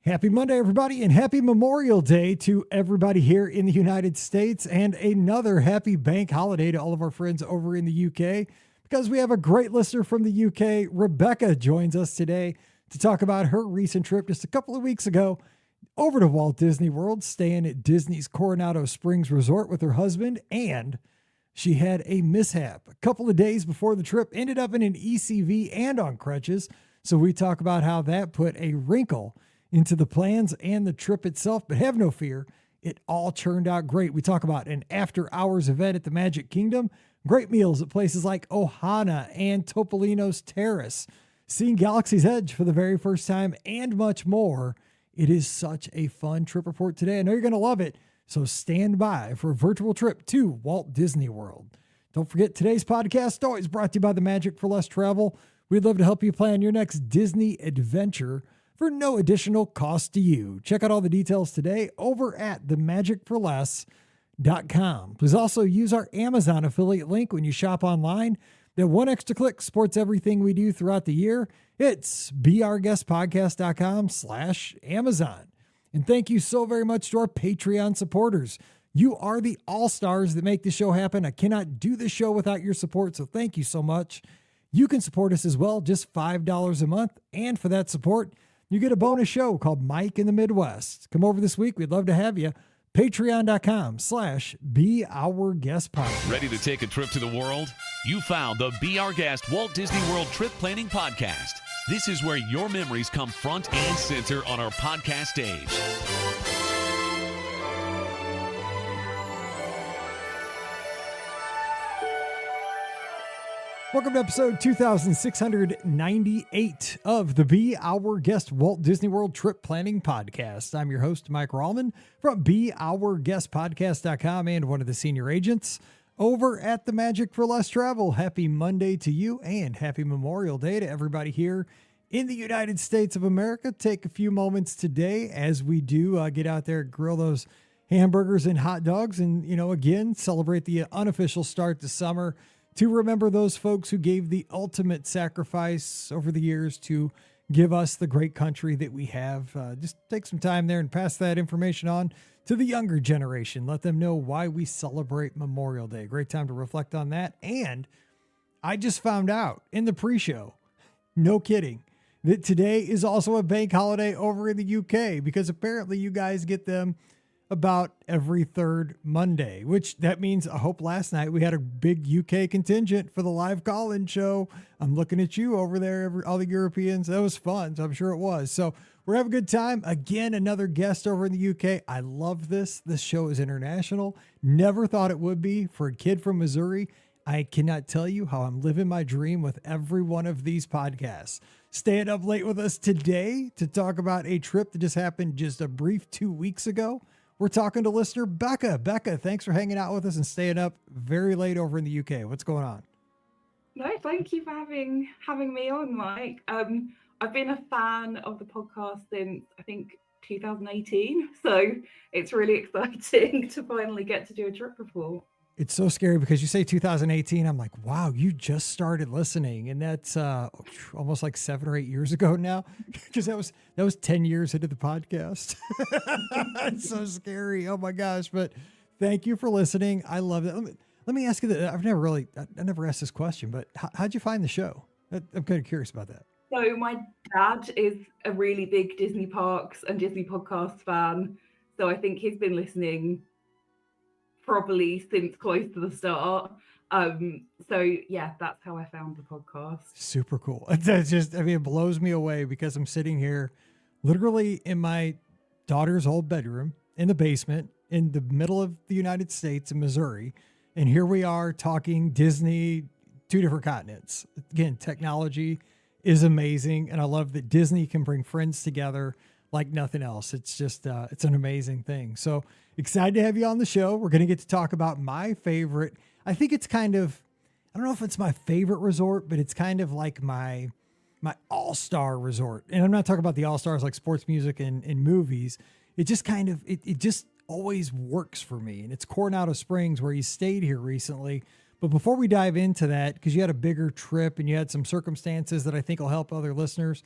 Happy Monday, everybody, and happy Memorial Day to everybody here in the United States, and another happy bank holiday to all of our friends over in the UK, because we have a great listener from the UK. Rebecca joins us today to talk about her recent trip just a couple of weeks ago over to Walt Disney World, staying at Disney's Coronado Springs Resort with her husband, and she had a mishap. A couple of days before the trip, ended up in an ECV and on crutches, so we talk about how that put a wrinkle into the plans and the trip itself, but have no fear, it all turned out great. We talk about an after-hours event at the Magic Kingdom, great meals at places like Ohana and Topolino's Terrace, seeing Galaxy's Edge for the very first time, and much more. It is such a fun trip report today. I know you're going to love it, so stand by for a virtual trip to Walt Disney World. Don't forget, today's podcast always brought to you by the Magic for Less Travel. We'd love to help you plan your next Disney adventure for no additional cost to you. Check out all the details today over at themagicforless.com. Please also use our Amazon affiliate link when you shop online. That one extra click supports everything we do throughout the year. It's beourguestpodcast.com/Amazon. And thank you so very much to our Patreon supporters. You are the all-stars that make the show happen. I cannot do the show without your support, so thank you so much. You can support us as well, just $5 a month. And for that support, you get a bonus show called Mike in the Midwest. Come over this week. We'd love to have you. Patreon.com/beourguestpodcast. Ready to take a trip to the world? You found the Be Our Guest Walt Disney World Trip Planning Podcast. This is where your memories come front and center on our podcast stage. Welcome to episode 2698 of the Be Our Guest Walt Disney World Trip Planning Podcast. I'm your host, Mike Rallman from beourguestpodcast.com and one of the senior agents over at the Magic for Less Travel. Happy Monday to you and happy Memorial Day to everybody here in the United States of America. Take a few moments today as we do get out there, grill those hamburgers and hot dogs, and, again, celebrate the unofficial start to summer, to remember those folks who gave the ultimate sacrifice over the years to give us the great country that we have. Just take some time there and pass that information on to the younger generation. Let them know why we celebrate Memorial Day. Great time to reflect on that. And I just found out in the pre-show, no kidding, that today is also a bank holiday over in the UK, because apparently you guys get them about every third Monday, which that means, I hope last night we had a big UK contingent for the live call-in show. I'm looking at you over there, all the Europeans. That was fun. So I'm sure it was. So we're having a good time. Again, another guest over in the UK. I love this. This show is international. Never thought it would be for a kid from Missouri. I cannot tell you how I'm living my dream with every one of these podcasts. Staying up late with us today to talk about a trip that just happened just a brief 2 weeks ago. We're talking to listener Becca. Becca, thanks for hanging out with us and staying up very late over in the UK. What's going on? No, thank you for having me on, Mike. I've been a fan of the podcast since, I think, 2018. So it's really exciting to finally get to do a trip report. It's so scary because you say 2018. I'm like, wow, you just started listening. And that's almost like 7 or 8 years ago now, because that was 10 years into the podcast. It's so scary. Oh my gosh. But thank you for listening. I love it. Let me ask you that. I never asked this question, but how'd you find the show? I'm kind of curious about that. So my dad is a really big Disney parks and Disney podcast fan. So I think he's been listening probably since close to the start. So yeah, that's how I found the podcast. Super cool. That's just, it blows me away because I'm sitting here literally in my daughter's old bedroom in the basement in the middle of the United States in Missouri. And here we are talking Disney, 2 different continents. Again, technology is amazing. And I love that Disney can bring friends together like nothing else. It's just, it's an amazing thing. So excited to have you on the show. We're going to get to talk about my favorite. I think it's kind of, I don't know if it's my favorite resort, but it's kind of like my all-star resort. And I'm not talking about the all-stars like sports, music, and movies. It just kind of, it just always works for me. And it's Coronado Springs, where you stayed here recently. But before we dive into that, because you had a bigger trip and you had some circumstances that I think will help other listeners,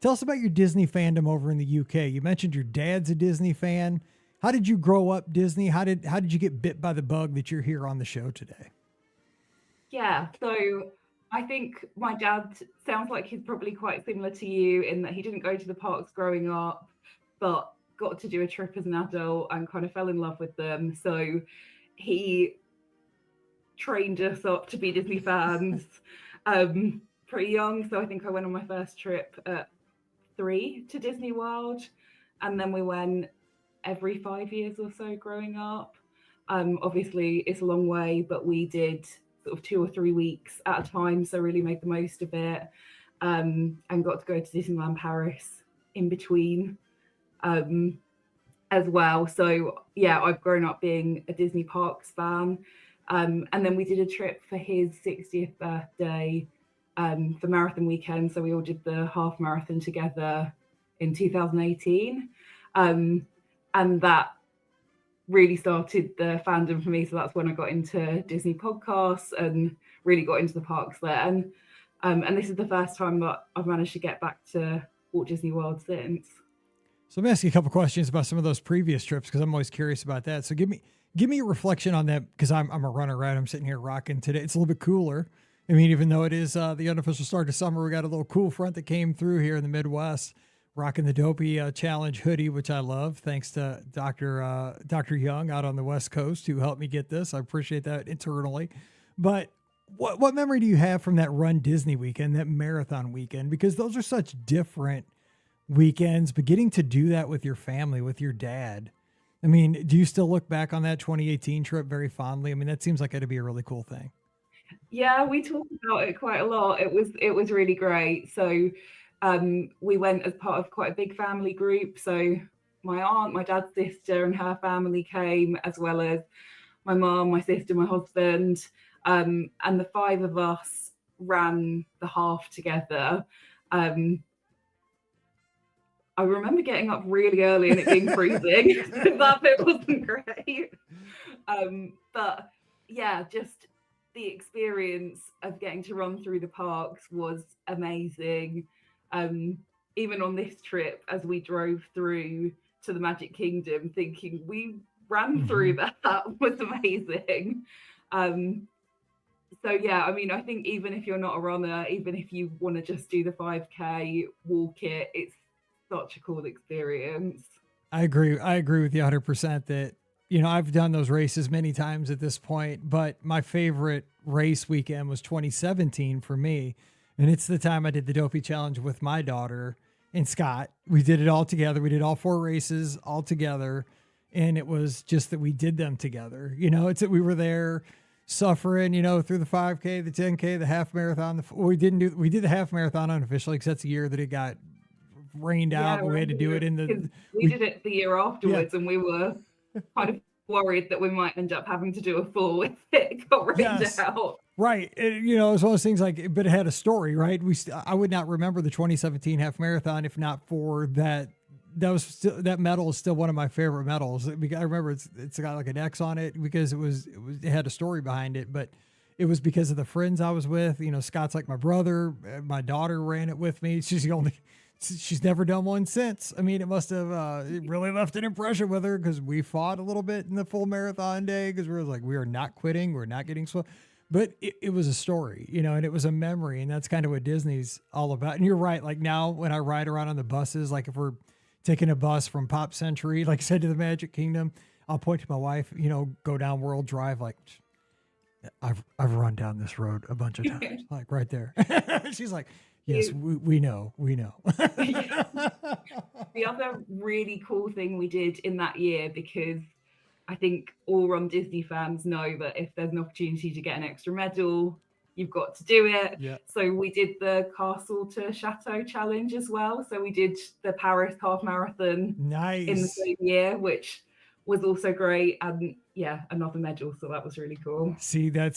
Tell us about your Disney fandom over in the UK. You mentioned your dad's a Disney fan. How did you grow up Disney? How did you get bit by the bug that you're here on the show today? Yeah, so I think my dad sounds like he's probably quite similar to you in that he didn't go to the parks growing up, but got to do a trip as an adult and kind of fell in love with them. So he trained us up to be Disney fans pretty young. So I think I went on my first trip at 3 to Disney World, and then we went every 5 years or so growing up. Obviously, it's a long way, but we did sort of 2 or 3 weeks at a time, so really made the most of it, and got to go to Disneyland Paris in between as well. So yeah, I've grown up being a Disney Parks fan. And then we did a trip for his 60th birthday for marathon weekend. So we all did the half marathon together in 2018. And that really started the fandom for me. So that's when I got into Disney podcasts and really got into the parks there. And this is the first time that I've managed to get back to Walt Disney World since. So let me ask you a couple questions about some of those previous trips, because I'm always curious about that. So give me a reflection on that, because I'm a runner, right? I'm sitting here rocking today. It's a little bit cooler. I mean, even though it is the unofficial start of summer, we got a little cool front that came through here in the Midwest. Rocking the Dopey Challenge hoodie, which I love. Thanks to Dr. Young out on the West Coast who helped me get this. I appreciate that internally. But what memory do you have from that Run Disney weekend, that marathon weekend? Because those are such different weekends, but getting to do that with your family, with your dad. I mean, do you still look back on that 2018 trip very fondly? I mean, that seems like it'd be a really cool thing. Yeah, we talked about it quite a lot. It was really great. So we went as part of quite a big family group. So my aunt, my dad's sister and her family came, as well as my mom, my sister, my husband. And the 5 of us ran the half together. I remember getting up really early and it being freezing. So that bit wasn't great. But yeah, just the experience of getting to run through the parks was amazing. Even on this trip, as we drove through to the Magic Kingdom, thinking we ran through that was amazing. So yeah, I mean, I think even if you're not a runner, even if you want to just do the 5K, walk it, it's such a cool experience. I agree with you 100% that, you know, I've done those races many times at this point, but my favorite race weekend was 2017 for me. And it's the time I did the Dopey Challenge with my daughter and Scott. We did it all together. We did all 4 races all together. And it was just that we did them together. You know, it's that we were there suffering, you know, through the 5K, the 10K, the half marathon. We did the half marathon unofficially because that's the year that it got rained out. And we had to do it in the. We did it the year afterwards, and we were kind of worried that we might end up having to do a full if it got rained out. Right. You know, it's one of those things like, but it had a story, right? I would not remember the 2017 half marathon if not for that. That medal is still one of my favorite medals. I remember it's got like an X on it because it had a story behind it, but it was because of the friends I was with. You know, Scott's like my brother. My daughter ran it with me. She's never done one since. I mean, it must have it really left an impression with her because we fought a little bit in the full marathon day because we were like, we are not quitting. We're not getting slow. But it was a story, you know, and it was a memory. And that's kind of what Disney's all about. And you're right. Like now when I ride around on the buses, like if we're taking a bus from Pop Century, like I said, to the Magic Kingdom, I'll point to my wife, you know, go down World Drive. Like I've run down this road a bunch of times, like right there. She's like, yes, we know. The other really cool thing we did in that year, because I think all Run Disney fans know that if there's an opportunity to get an extra medal, you've got to do it. Yeah. So we did the Castle to Chateau challenge as well. So we did the Paris half marathon in the same year, which was also great. And yeah, another medal. So that was really cool. See, I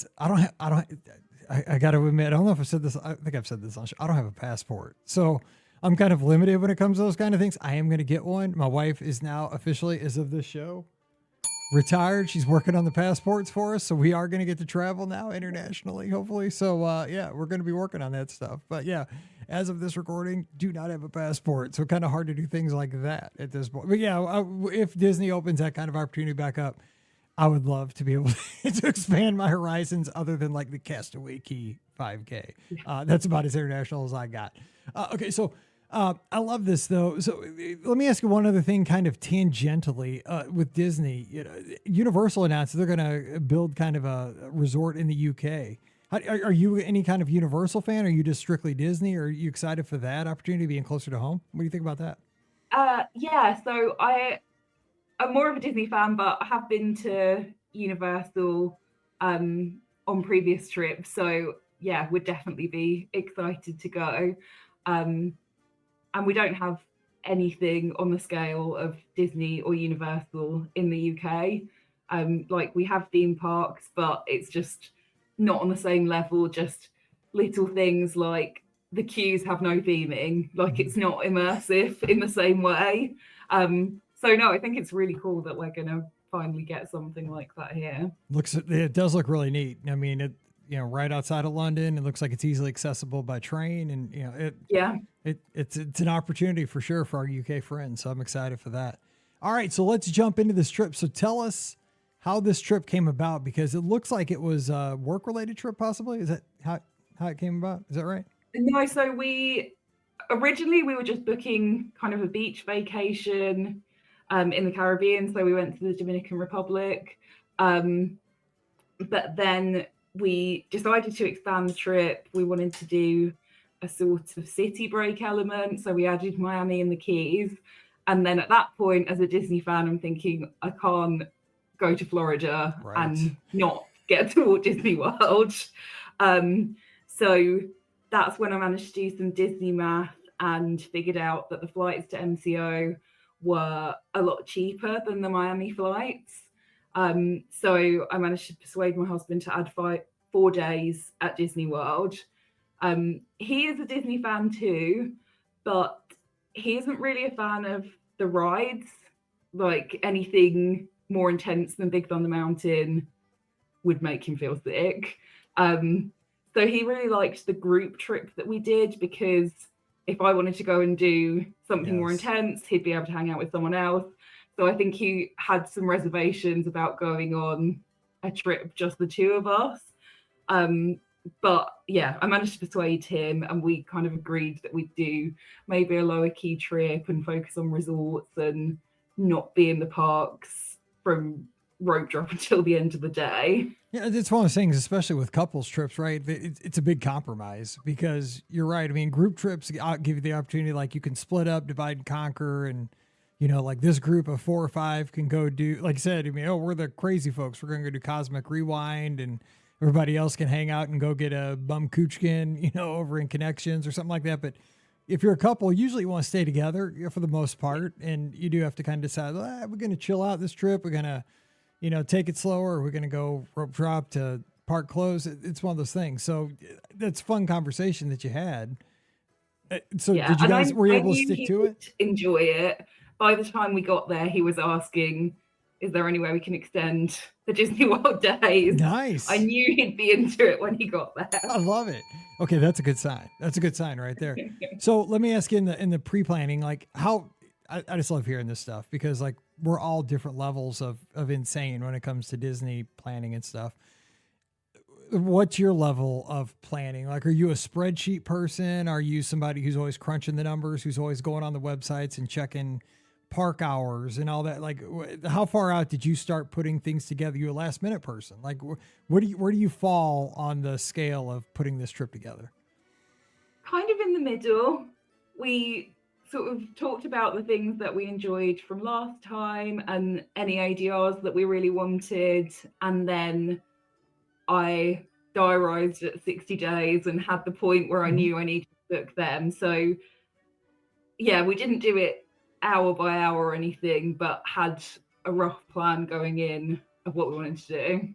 got to admit, I don't know if I said this. I think I've said this on show. I don't have a passport. So I'm kind of limited when it comes to those kind of things. I am going to get one. My wife is now officially, as of this show, retired. She's working on the passports for us. So we are going to get to travel now internationally, hopefully. So yeah, we're going to be working on that stuff. But yeah, as of this recording, do not have a passport. So kind of hard to do things like that at this point. But yeah, if Disney opens that kind of opportunity back up, I would love to be able to expand my horizons other than like the Castaway Key 5K. That's about as international as I got. Okay, so I love this though. So let me ask you one other thing, kind of tangentially with Disney. Universal announced they're going to build kind of a resort in the UK. Are you any kind of Universal fan? Or are you just strictly Disney? Or are you excited for that opportunity being closer to home? What do you think about that? Yeah, so I'm more of a Disney fan, but I have been to Universal on previous trips. So yeah, would definitely be excited to go. And we don't have anything on the scale of Disney or Universal in the UK. Like we have theme parks, but it's just not on the same level. Just little things like the queues have no theming, like it's not immersive in the same way. So no, I think it's really cool that we're gonna finally get something like that here. It does look really neat. I mean, right outside of London. It looks like it's easily accessible by train, and it's an opportunity for sure for our UK friends. So I'm excited for that. All right, so let's jump into this trip. So tell us how this trip came about, because it looks like it was a work-related trip, possibly. Is that how it came about? Is that right? No, so we were just booking kind of a beach vacation in the Caribbean. So we went to the Dominican Republic, but then we decided to expand the trip. We wanted to do a sort of city break element. So we added Miami and the Keys. And then at that point, as a Disney fan, I'm thinking, I can't go to Florida and not get to Walt Disney World. So that's when I managed to do some Disney math and figured out that the flights to MCO were a lot cheaper than the Miami flights. So I managed to persuade my husband to add 4 days at Disney World. He is a Disney fan too, but he isn't really a fan of the rides. Like anything more intense than Big Thunder Mountain would make him feel sick. So he really liked the group trip that we did, because if I wanted to go and do something more intense, he'd be able to hang out with someone else. So I think he had some reservations about going on a trip, just the two of us. But yeah, I managed to persuade him, and we kind of agreed that we'd do maybe a lower key trip and focus on resorts and not be in the parks from rope drop until the end of the day. Yeah, it's one of those things, especially with couples trips, right? It's a big compromise, because you're right. I mean, group trips give you the opportunity, like you can split up, divide and conquer, and like this group of 4 or 5 can go do, like I said, I mean, we're the crazy folks. We're going to go do Cosmic Rewind, and everybody else can hang out and go get a bum coochkin, over in Connections or something like that. But if you're a couple, usually you want to stay together for the most part, and you do have to kind of decide, we're going to chill out this trip. We're going to, take it slower. We're going to go rope drop to park close. It's one of those things. So that's fun conversation that you had. So did you guys, were you able to stick to it? Enjoy it. By the time we got there, he was asking, is there any way we can extend the Disney World days? Nice. I knew he'd be into it when he got there. I love it. Okay, that's a good sign. That's a good sign right there. So let me ask you in the pre-planning, like how I just love hearing this stuff, because like we're all different levels of insane when it comes to Disney planning and stuff. What's your level of planning? Like, are you a spreadsheet person? Are you somebody who's always crunching the numbers, who's always going on the websites and checking park hours and all that? Like, how far out did you start putting things together? You a last minute person? Like, where do you fall on the scale of putting this trip together? Kind of in the middle. We sort of talked about the things that we enjoyed from last time and any ADRs that we really wanted, and then I diarised at 60 days and had the point where I knew I needed to book them. So yeah, we didn't do it hour by hour or anything, but had a rough plan going in of what we wanted to do.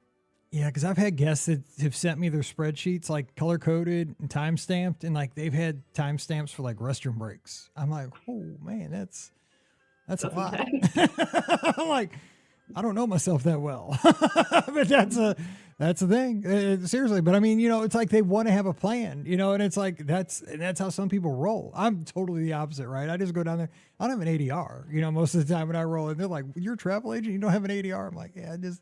Yeah, because I've had guests that have sent me their spreadsheets, like color-coded and time-stamped, and like they've had timestamps for like restroom breaks. I'm like, oh man, that's a lot. I'm like, I don't know myself that well, but That's the thing. Seriously. But I mean, it's like they want to have a plan, and it's like that's how some people roll. I'm totally the opposite, right? I just go down there. I don't have an ADR, most of the time when I roll, and they're like, "You're a travel agent, you don't have an ADR." I'm like, "Yeah, I just,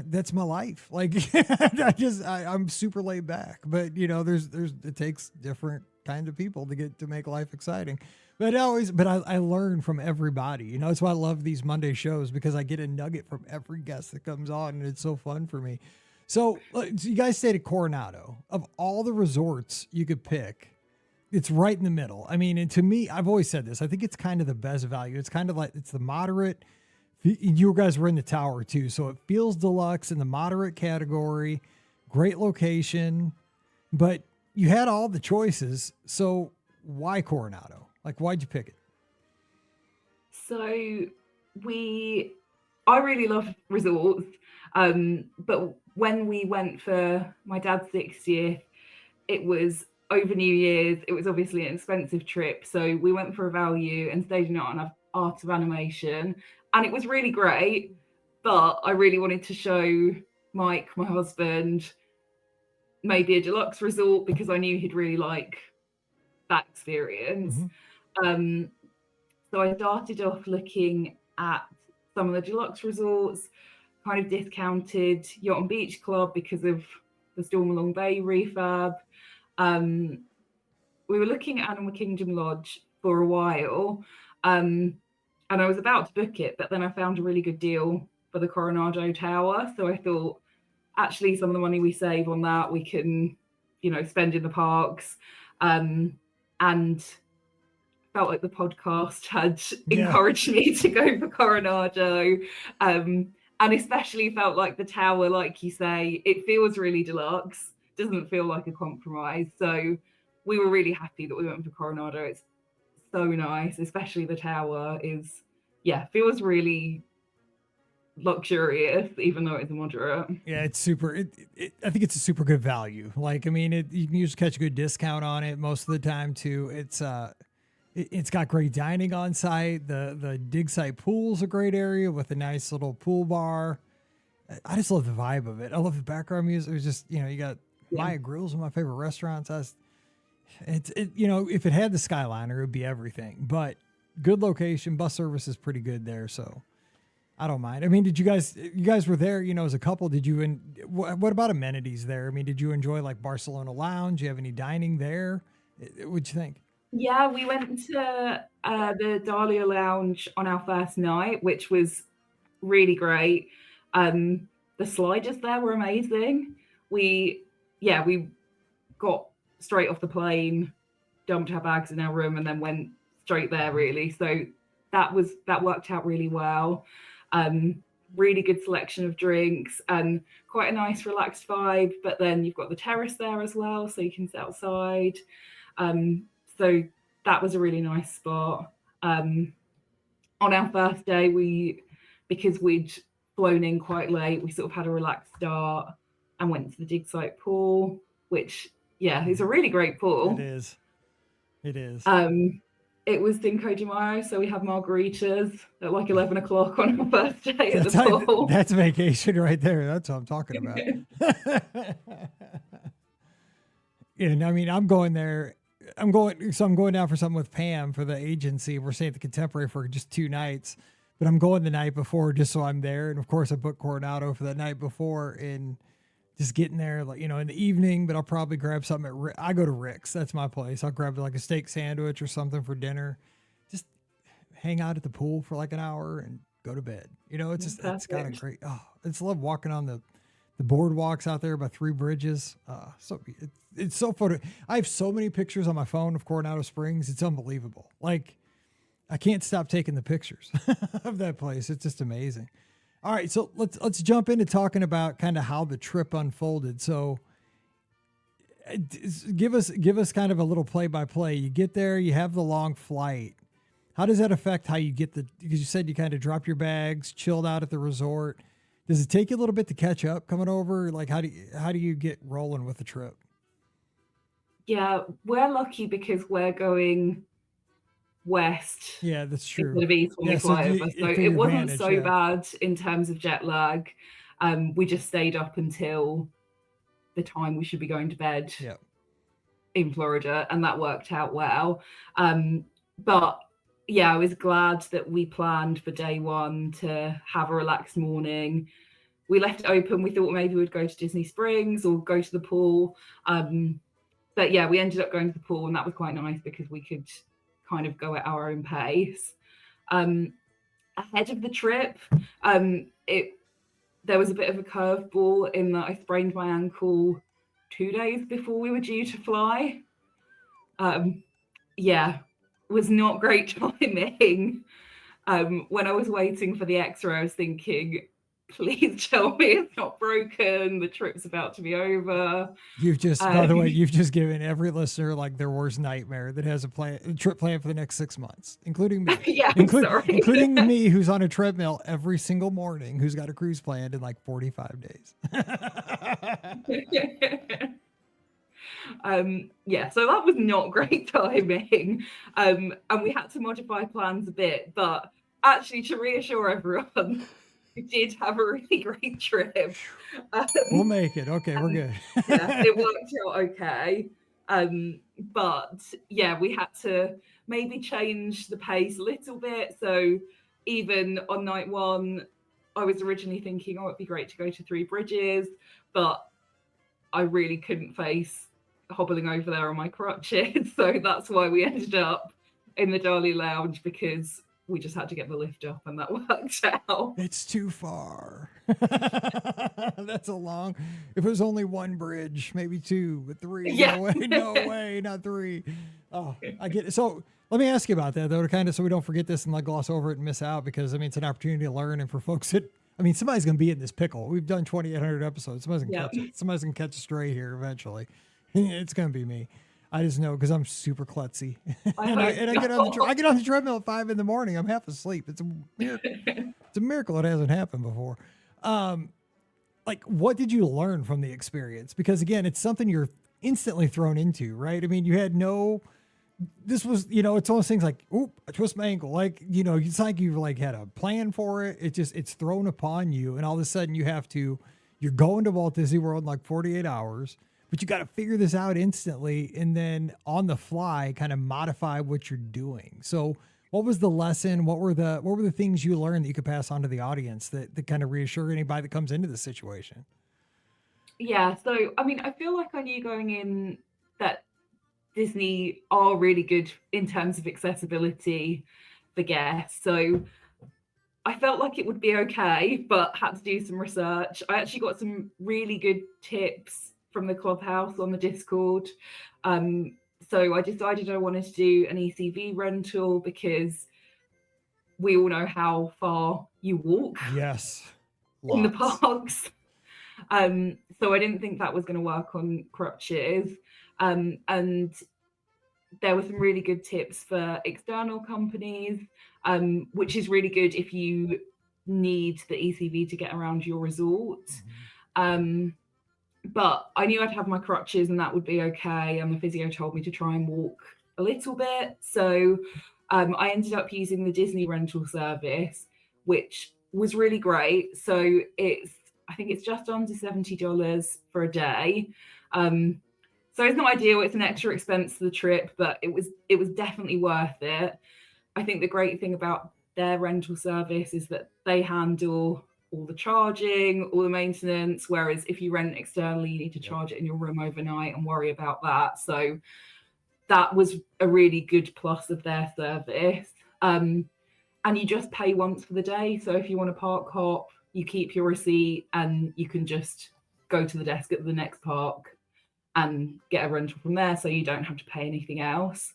that's my life." Like, I'm super laid back, but it takes different kind of people to make life exciting. But I learn from everybody. It's why I love these Monday shows, because I get a nugget from every guest that comes on, and it's so fun for me. So you guys stayed at Coronado. Of all the resorts you could pick, it's right in the middle. I mean, and to me, I've always said this, I think it's kind of the best value. It's kind of like, it's the moderate. You guys were in the tower too, so it feels deluxe in the moderate category. Great location, but you had all the choices. So why Coronado? Like, why'd you pick it? So I really love resorts, but when we went for my dad's 60th, it was over New Year's. It was obviously an expensive trip, so we went for a value and stayed in Art of Animation, and it was really great. But I really wanted to show Mike, my husband, maybe a deluxe resort, because I knew he'd really like that experience. So I started off looking at some of the deluxe resorts, kind of discounted Yacht and Beach Club because of the Stormalong Bay refurb. We were looking at Animal Kingdom Lodge for a while, and I was about to book it, but then I found a really good deal for the Coronado Tower. So I thought, actually, some of the money we save on that, we can, spend in the parks. And felt like the podcast had encouraged me to go for Coronado. And especially felt like the tower, like you say, it feels really deluxe, doesn't feel like a compromise. So we were really happy that we went for Coronado. It's so nice, especially the tower feels really luxurious, even though it's moderate. Yeah, it's super. I think it's a super good value. Like, I mean, you can usually catch a good discount on it most of the time too. It's got great dining on site. The dig site pool's a great area with a nice little pool bar. I just love the vibe of it. I love the background music. It was just, you got Maya Grill's, one of my favorite restaurants. If it had the Skyliner, it would be everything. But good location, bus service is pretty good there, so I don't mind. I mean, you guys were there, as a couple. What about amenities there? I mean, did you enjoy like Barcelona Lounge? Do you have any dining there? What'd you think? Yeah, we went to the Dahlia Lounge on our first night, which was really great. The sliders there were amazing. We got straight off the plane, dumped our bags in our room, and then went straight there, really. So that worked out really well. Really good selection of drinks and quite a nice relaxed vibe. But then you've got the terrace there as well, so you can sit outside. So that was a really nice spot. On our first day, because we'd flown in quite late, we sort of had a relaxed start and went to the dig site pool, which is a really great pool. It is. It was Cinco de Mayo, so we had margaritas at like 11 o'clock on our first day at the pool. That's vacation right there. That's what I'm talking about. And I mean, I'm going there. I'm going down for something with Pam for the agency. We're staying at the Contemporary for just 2 nights, but I'm going the night before just so I'm there. And of course, I booked Coronado for the night before and just getting there, like, in the evening. But I'll probably grab something I go to Rick's. That's my place. I'll grab like a steak sandwich or something for dinner. Just hang out at the pool for like an hour and go to bed. It's got a great. I just love walking on the boardwalks out there by 3 Bridges. So it's so photo. I have so many pictures on my phone of Coronado Springs. It's unbelievable. Like, I can't stop taking the pictures of that place. It's just amazing. All right, so let's jump into talking about kind of how the trip unfolded. So, give us kind of a little play by play. You get there, you have the long flight. How does that affect how you get because you said you kind of dropped your bags, chilled out at the resort. Does it take you a little bit to catch up coming over? Like, how do you get rolling with the trip? Yeah, we're lucky because we're going west. Yeah, that's true. Instead of east when we fly over. So it wasn't so bad in terms of jet lag. We just stayed up until the time we should be going to bed in Florida, and that worked out well. But yeah, I was glad that we planned for day one to have a relaxed morning. We left it open. We thought maybe we'd go to Disney Springs or go to the pool. But yeah, we ended up going to the pool, and that was quite nice because we could kind of go at our own pace. Ahead of the trip, there was a bit of a curveball in that I sprained my ankle 2 days before we were due to fly. Was not great timing. When I was waiting for the X-ray, I was thinking, please tell me it's not broken. The trip's about to be over. You've just, by the way, you've just given every listener like their worst nightmare that has a trip plan for the next 6 months, including me. Including me, who's on a treadmill every single morning, who's got a cruise planned in like 45 days. So that was not great timing. And we had to modify plans a bit, but actually to reassure everyone, we did have a really great trip. We'll make it. Okay, we're good. It worked out okay. But yeah, we had to maybe change the pace a little bit. So even on night one, I was originally thinking, it'd be great to go to Three Bridges, but I really couldn't face hobbling over there on my crutches. So that's why we ended up in the Dali Lounge, because we just had to get the lift up, and that worked out. It's too far. That's a long. If it was only one bridge, maybe two, but three. Yeah. No way, not three. Oh, I get it. So let me ask you about that though, to kind of, so we don't forget this and like gloss over it and miss out, because I mean, it's an opportunity to learn. And for folks that, I mean, somebody's going to be in this pickle. We've done 2,800 episodes. Somebody's going to catch a stray here eventually. It's going to be me. I just know because I'm super klutzy. I get on the treadmill at 5 a.m. I'm half asleep. It's a miracle. It's a miracle it hasn't happened before. Like, what did you learn from the experience? Because again, it's something you're instantly thrown into, right? I mean, you had this was, it's almost things like, oop, I twist my ankle. Like, it's like you've like had a plan for it. It's thrown upon you. And all of a sudden you're going to Walt Disney World in like 48 hours. But you got to figure this out instantly, and then on the fly, kind of modify what you're doing. So, what was the lesson? What were the things you learned that you could pass on to the audience that kind of reassure anybody that comes into this situation? Yeah. So, I mean, I feel like I knew going in that Disney are really good in terms of accessibility for guests. So, I felt like it would be okay, but had to do some research. I actually got some really good tips from the clubhouse on the Discord. So I decided I wanted to do an ECV rental because we all know how far you walk. Yes. In the parks. So I didn't think that was going to work on crutches. And there were some really good tips for external companies, which is really good if you need the ECV to get around your resort. But I knew I'd have my crutches and that would be okay. And the physio told me to try and walk a little bit. So I ended up using the Disney rental service, which was really great. So I think it's just under $70 for a day. So it's not ideal. It's an extra expense to the trip, but it was definitely worth it. I think the great thing about their rental service is that they handle all the charging, all the maintenance, whereas if you rent externally, you need to charge it in your room overnight and worry about that. So that was a really good plus of their service. And you just pay once for the day. So if you want to park hop, you keep your receipt and you can just go to the desk at the next park and get a rental from there, so you don't have to pay anything else.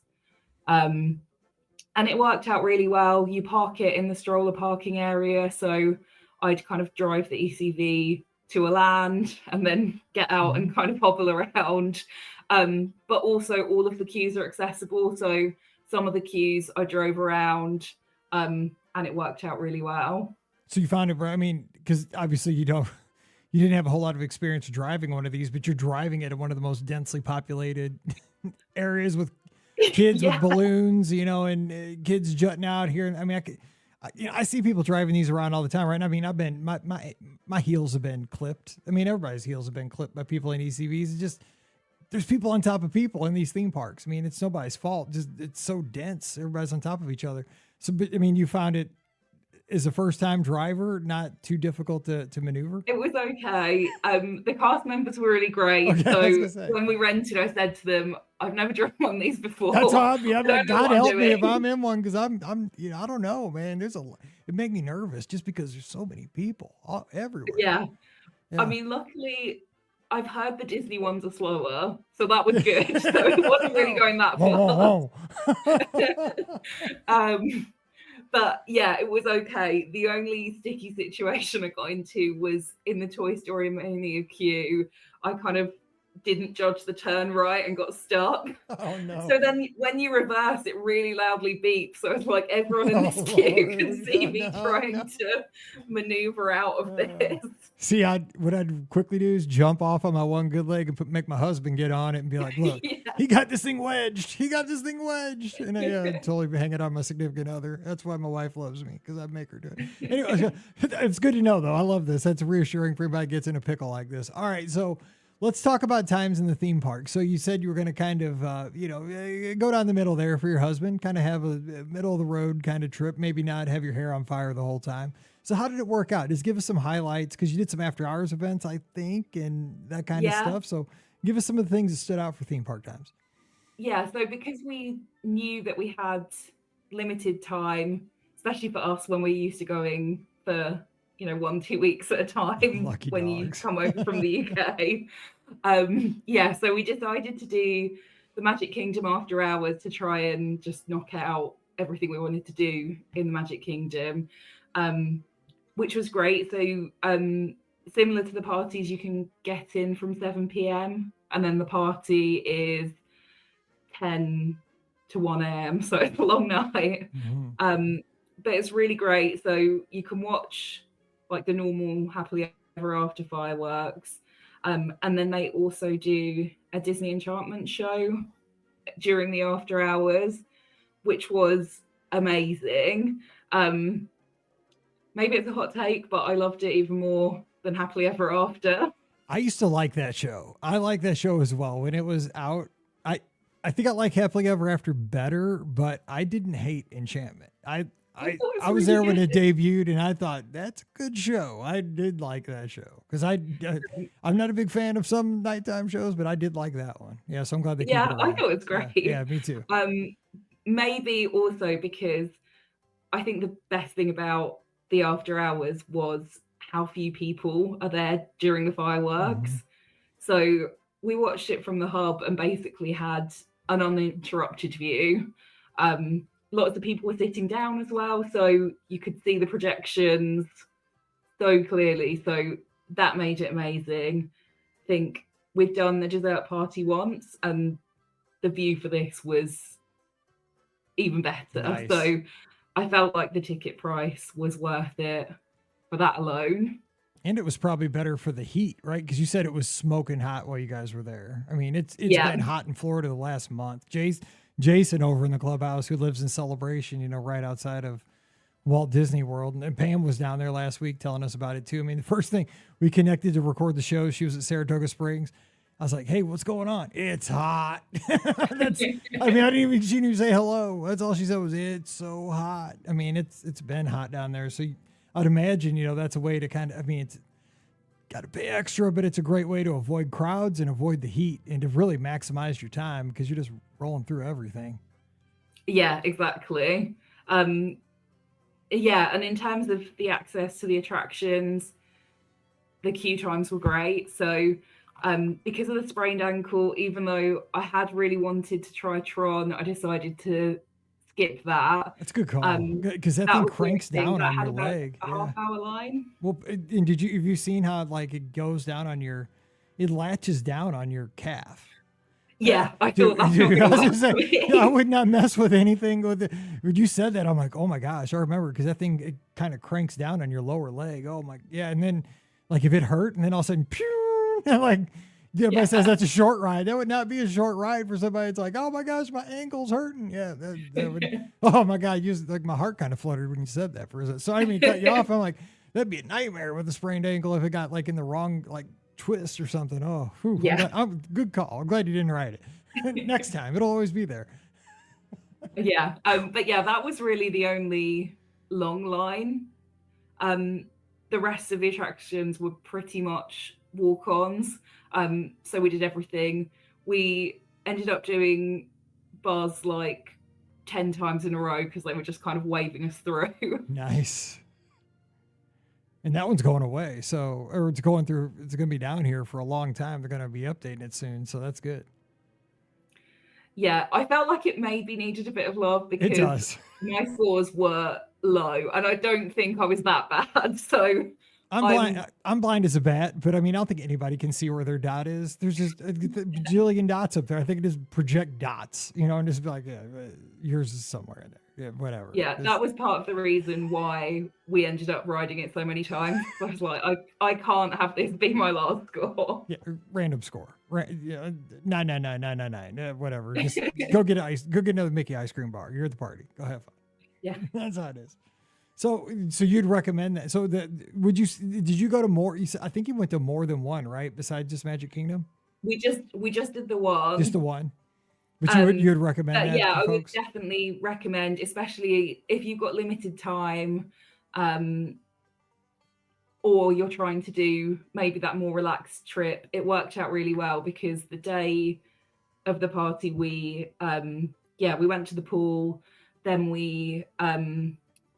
And it worked out really well. You park it in the stroller parking area, so I'd kind of drive the ECV to a land and then get out and kind of hobble around. But also all of the queues are accessible. So some of the queues I drove around and it worked out really well. So you found it, I mean, because obviously you didn't have a whole lot of experience driving one of these, but you're driving it in one of the most densely populated areas with kids with balloons, and kids jutting out here. I mean, I see people driving these around all the time, right? I mean, my heels have been clipped. I mean, everybody's heels have been clipped by people in ECVs. It's just, there's people on top of people in these theme parks. I mean, it's nobody's fault. Just, it's so dense. Everybody's on top of each other. So, but I mean, you found it as a first time driver, not too difficult to maneuver? It was okay. The cast members were really great. Okay, so when we rented, I said to them, I've never driven on these before. That's how I'd be. I'm like, God help me if doing." I'm in one, because I'm, I don't know, man. It make me nervous just because there's so many people everywhere. Yeah. I mean, luckily, I've heard the Disney ones are slower, so that was good. So it wasn't really going that far. But yeah, it was okay. The only sticky situation I got into was in the Toy Story Mania queue. I kind of didn't judge the turn right and got stuck. Oh no. So then when you reverse, it really loudly beeps. So it's like everyone in this queue can see me trying to maneuver out of this. See, what I'd quickly do is jump off on my one good leg and make my husband get on it and be like, look, he got this thing wedged. He got this thing wedged. And I totally hang it on my significant other. That's why my wife loves me, because I make her do it. Anyway, it's good to know, though. I love this. That's reassuring for anybody who gets in a pickle like this. All right, so let's talk about times in the theme park. So you said you were going to kind of, go down the middle there for your husband, kind of have a middle of the road kind of trip, maybe not have your hair on fire the whole time. So how did it work out? Just give us some highlights, because you did some after hours events, I think, and that kind of stuff. So give us some of the things that stood out for theme park times. Yeah, so because we knew that we had limited time, especially for us when we're used to going for 1-2 weeks at a time when you come over from the UK. So we decided to do the Magic Kingdom after hours to try and just knock out everything we wanted to do in the Magic Kingdom, which was great. So similar to the parties, you can get in from 7 p.m. and then the party is 10 to 1 a.m. So it's a long night. Mm-hmm. But it's really great. So you can watch like the normal Happily Ever After fireworks. And then they also do a Disney Enchantment show during the after hours, which was amazing. Maybe it's a hot take, but I loved it even more than Happily Ever After. I used to like that show. I like that show as well. When it was out, I think I like Happily Ever After better, but I didn't hate Enchantment. I was there when it debuted, and I thought that's a good show. I did like that show, because I'm not a big fan of some nighttime shows, but I did like that one. Yeah, so I'm glad they keep it around. I thought it was great. Yeah, me too. Maybe also because I think the best thing about the after hours was how few people are there during the fireworks. Mm-hmm. So we watched it from the hub and basically had an uninterrupted view. Lots of people were sitting down as well, so you could see the projections so clearly. So that made it amazing. I think we've done the dessert party once, and the view for this was even better. Nice. So I felt like the ticket price was worth it for that alone. And it was probably better for the heat, right? Because you said it was smoking hot while you guys were there. I mean, it's been hot in Florida the last month. Jason over in the clubhouse, who lives in Celebration, right outside of Walt Disney World. And Pam was down there last week telling us about it too. I mean, the first thing we connected to record the show, she was at Saratoga Springs. I was like, hey, what's going on? It's hot. I didn't even, she didn't even say hello. That's all she said was, it's so hot. I mean, it's been hot down there. So I'd imagine, that's a way to it's got to pay extra, but it's a great way to avoid crowds and avoid the heat and to really maximize your time, because you're just rolling through everything. Yeah, exactly. And in terms of the access to the attractions, the queue times were great. So because of the sprained ankle, even though I had really wanted to try Tron, I decided to skip that. That's a good call, because that thing cranks down on your leg. A half-hour line. Well, and have you seen how it goes down on it latches down on your calf? Yeah, I thought that's I would not mess with anything with it. When you said that, I'm like, oh my gosh, I remember, because that thing, it kind of cranks down on your lower leg. Oh my, yeah. And then if it hurt, and then all of a sudden, pew, and Everybody says that's a short ride. That would not be a short ride for somebody. It's like, oh my gosh, my ankle's hurting. Yeah, that would. Oh my god, like my heart kind of fluttered when you said that for a second. So I mean, cut you off. I'm like, that'd be a nightmare with a sprained ankle if it got like in the wrong like twist or something. Oh, whew, Yeah. I'm good call. I'm glad you didn't ride it. Next time, it'll always be there. Yeah. But yeah, that was really the only long line. The rest of the attractions were pretty much walk-ons. So we did everything. We ended up doing Buzz like 10 times in a row because they were just kind of waving us through. Nice. And that one's going away. Or it's going to be down here for a long time. They're going to be updating it soon. So that's good. Yeah, I felt like it maybe needed a bit of love It does. because my scores were low and I don't think I was that bad. So I'm blind as a bat, but I mean, I don't think anybody can see where their dot is. There's just a bajillion dots up there. I think it just project dots, and just be like, yeah, yours is somewhere in there. Yeah, whatever. yeah, that was part of the reason why we ended up riding it so many times. I was like, I can't have this be my last score. Yeah, random score. Yeah, 9999999. Whatever. Just go get another Mickey ice cream bar. You're at the party. Go have fun. Yeah, that's how it is. So you'd recommend that. So did you go to more? I think you went to more than one, right? Besides just Magic Kingdom. We just did the one. Just the one. But you'd recommend that? Yeah, I would folks? definitely recommend, especially if you've got limited time, or you're trying to do maybe that more relaxed trip. It worked out really well because the day of the party we went to the pool, then we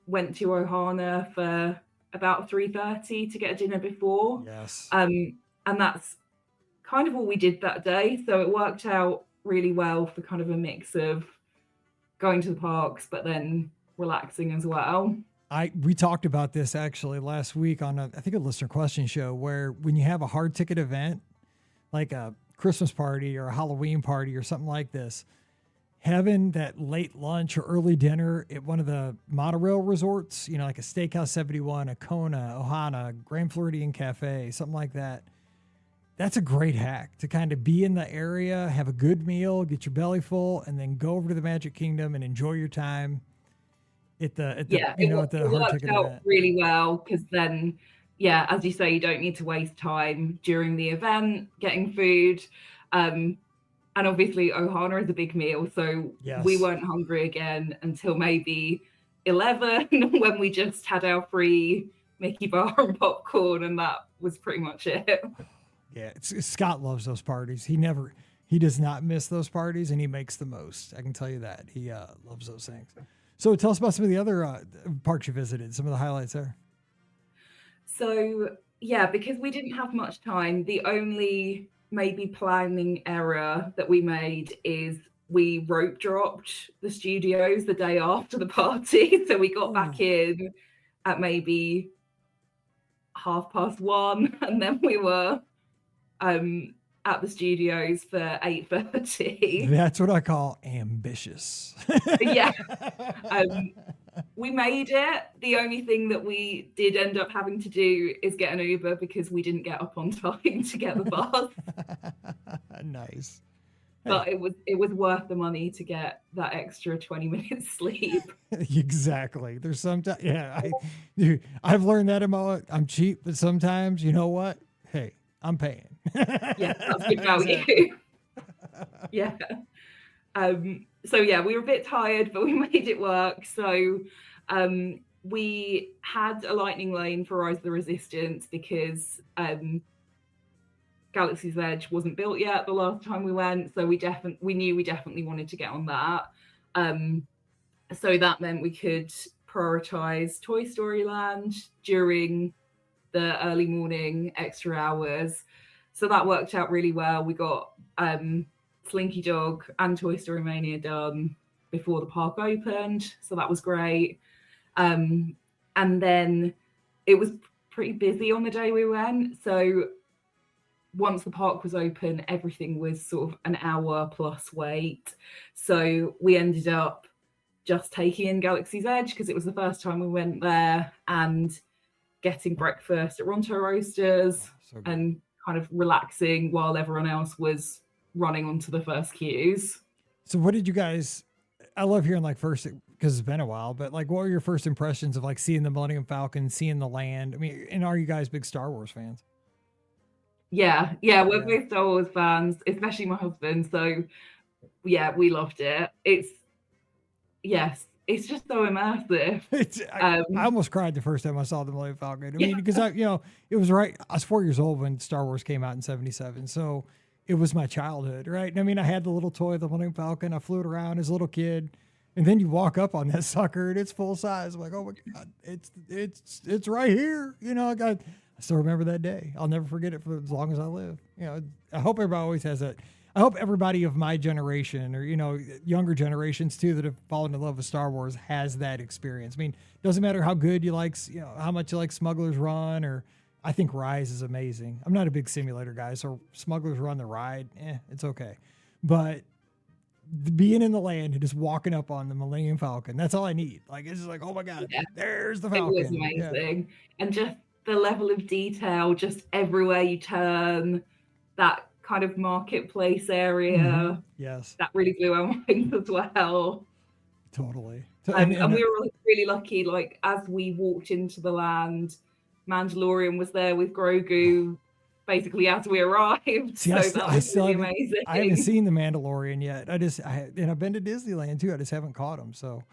went to Ohana for about 3:30 to get a dinner before. Yes. And that's kind of all we did that day. So it worked out really well for kind of a mix of going to the parks, but then relaxing as well. We talked about this actually last week on I think a listener question show, where when you have a hard ticket event, like a Christmas party or a Halloween party or something like this, having that late lunch or early dinner at one of the monorail resorts, like a Steakhouse 71, a Kona, Ohana, Grand Floridian Cafe, something like that. That's a great hack to kind of be in the area, have a good meal, get your belly full, and then go over to the Magic Kingdom and enjoy your time at the hard ticket out event. Really well, because then, as you say, you don't need to waste time during the event getting food. And obviously Ohana is a big meal, so yes. We weren't hungry again until maybe 11 when we just had our free Mickey bar and popcorn, and that was pretty much it. Yeah, Scott loves those parties. He does not miss those parties, and he makes the most. I can tell you that. He loves those things. So tell us about some of the other parks you visited, some of the highlights there. So, because we didn't have much time, the only maybe planning error that we made is we rope dropped the studios the day after the party. So we got back in at maybe 1:30, and then we were at the studios for 8:30. That's what I call ambitious. Yeah. We made it. The only thing that we did end up having to do is get an Uber because we didn't get up on time to get the bus. Nice. But it was worth the money to get that extra 20 minutes sleep. Exactly. There's sometimes, I've learned that I'm cheap, but sometimes, you know what? Hey, I'm paying. Yeah, that's good value. Yeah. So we were a bit tired, but we made it work. So we had a lightning lane for Rise of the Resistance because Galaxy's Edge wasn't built yet the last time we went. So we knew we definitely wanted to get on that. So that meant we could prioritize Toy Story Land during the early morning extra hours. So that worked out really well. We got Slinky Dog and Toy Story Mania done before the park opened. So that was great. And then it was pretty busy on the day we went. So once the park was open, everything was sort of an hour plus wait. So we ended up just taking in Galaxy's Edge because it was the first time we went there, and getting breakfast at Ronto Roasters and kind of relaxing while everyone else was running onto the first queues. So what did you guys, I love hearing like first, because it's been a while, but like what were your first impressions of like seeing the Millennium Falcon, seeing the land? I mean, and are you guys big Star Wars fans? Yeah, we're big Star Wars fans, especially my husband. So yeah, we loved it. It's just so immersive. I almost cried the first time I saw the Millennium Falcon. I mean, because it was right. I was 4 years old when Star Wars came out in '77, so it was my childhood, right? And I mean, I had the little toy, the Millennium Falcon. I flew it around as a little kid, and then you walk up on that sucker and it's full size. I'm like, oh my god, it's right here. I still remember that day. I'll never forget it for as long as I live. I hope everybody always has that. I hope everybody of my generation or, younger generations too, that have fallen in love with Star Wars has that experience. I mean, doesn't matter how good you like, how much you like Smuggler's Run, or I think Rise is amazing. I'm not a big simulator guy, so Smuggler's Run, the ride, it's okay. But being in the land and just walking up on the Millennium Falcon, that's all I need. Like, it's just like, oh my God, there's the Falcon. It was amazing. Yeah. And just the level of detail, just everywhere you turn, that kind of marketplace area. Mm-hmm. Yes. That really blew our minds as well. Totally. And we were really lucky, like, as we walked into the land, Mandalorian was there with Grogu basically as we arrived. See, so that was really amazing. I haven't seen the Mandalorian yet. And I've been to Disneyland too. I just haven't caught him. So,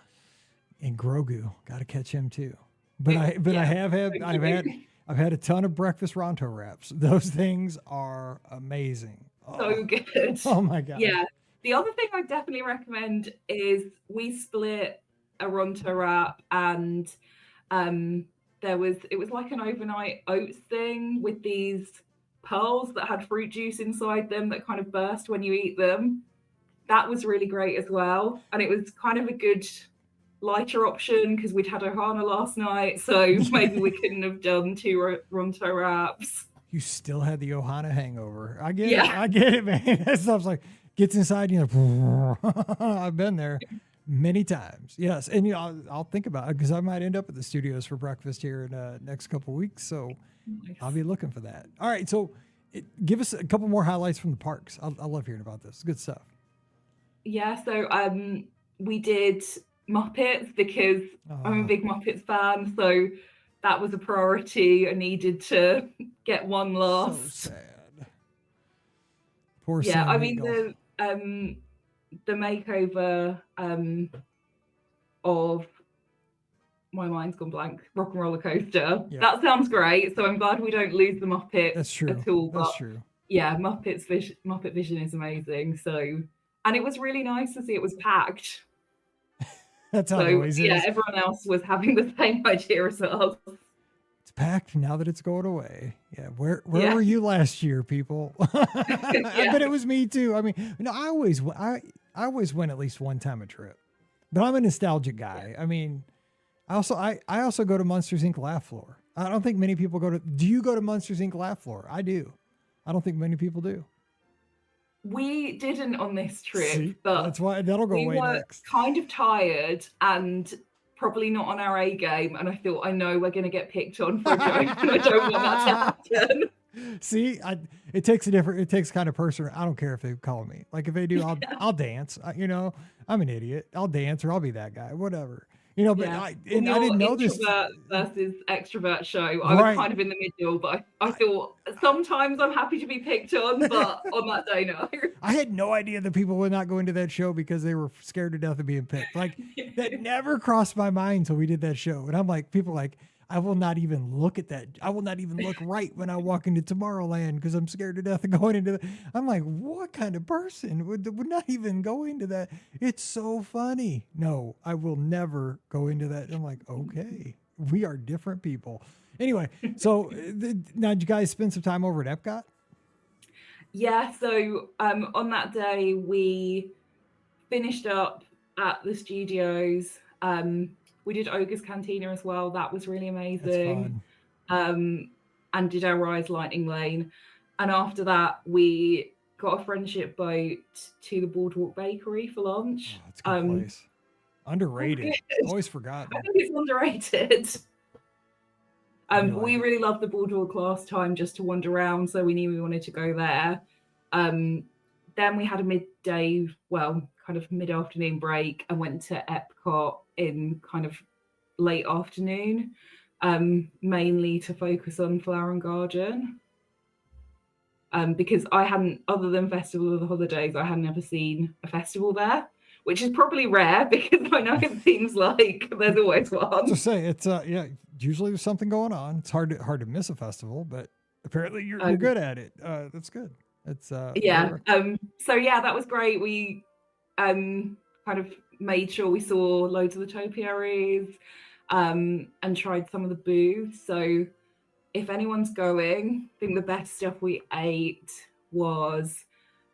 and Grogu, got to catch him too. But I've had a ton of breakfast Ronto wraps. Those things are amazing. So good. Oh my God. Yeah. The other thing I definitely recommend is we split a Ronto wrap, and it was like an overnight oats thing with these pearls that had fruit juice inside them that kind of burst when you eat them. That was really great as well. And it was kind of a good lighter option because we'd had Ohana last night, so maybe we couldn't have done 2 Ronto wraps. You still had the Ohana hangover. I get it. I get it, man. That stuff's like gets inside you. I've been there many times. Yes, and I'll think about it because I might end up at the studios for breakfast here in the next couple of weeks. So nice. I'll be looking for that. All right, so give us a couple more highlights from the parks. I love hearing about this. Good stuff. Yeah, so we did Muppets because I'm a big Muppets fan, so that was a priority. I needed to get one last. So sad. Poor yeah, Sam I mean Eagle. the makeover of my mind's gone blank. Rock and Roller Coaster. Yeah. That sounds great. So I'm glad we don't lose the Muppets. That's true. At all. That's true. Yeah, Muppet Vision is amazing. So, and it was really nice to see it was packed. That's how it always is. Yeah, everyone else was having the same idea as us. It's packed now that it's going away. Yeah, where were you last year, people? I bet it was me too. I mean, I always win at least one time a trip, but I'm a nostalgic guy. I mean, I also go to Monsters Inc. Laugh Floor. I don't think many people go to. Do you go to Monsters Inc. Laugh Floor? I do. I don't think many people do. We didn't on this trip. See, but that's why that'll go away next. Kind of tired and probably not on our A game, and I thought, I know we're going to get picked on for a joke, and I don't want that to happen. See, it takes kind of person. I don't care if they call me. Like if they do, I'll dance. I'm an idiot. I'll dance or I'll be that guy, whatever. But I didn't know this versus extrovert show. I was kind of in the middle, but I thought sometimes I'm happy to be picked on, but on that day, no. I had no idea that people would not go into that show because they were scared to death of being picked. Like that never crossed my mind until we did that show. And I'm like, people like, I will not even look at that. I will not even look right when I walk into Tomorrowland because I'm scared to death of going into that. I'm like, what kind of person would not even go into that? It's so funny. No, I will never go into that. I'm like, okay, we are different people. Anyway, so now did you guys spend some time over at Epcot? Yeah, so on that day, we finished up at the studios. We did Ogre's Cantina as well. That was really amazing. And did our Rise Lightning Lane. And after that, we got a friendship boat to the Boardwalk Bakery for lunch. Oh, that's a good place. Underrated. Always forgotten. I think it's underrated. We really loved the boardwalk last time just to wander around, so we knew we wanted to go there. Then we had a midday, well, kind of mid-afternoon break and went to Epcot in kind of late afternoon, mainly to focus on Flower and Garden. Because I hadn't, other than Festival of the Holidays, I hadn't ever seen a festival there, which is probably rare because I know it seems like there's always one. Just say it's usually there's something going on. It's hard to miss a festival, but apparently you're good at it. That's good. It's So that was great. We kind of made sure we saw loads of the topiaries and tried some of the booths. So if anyone's going, I think the best stuff we ate was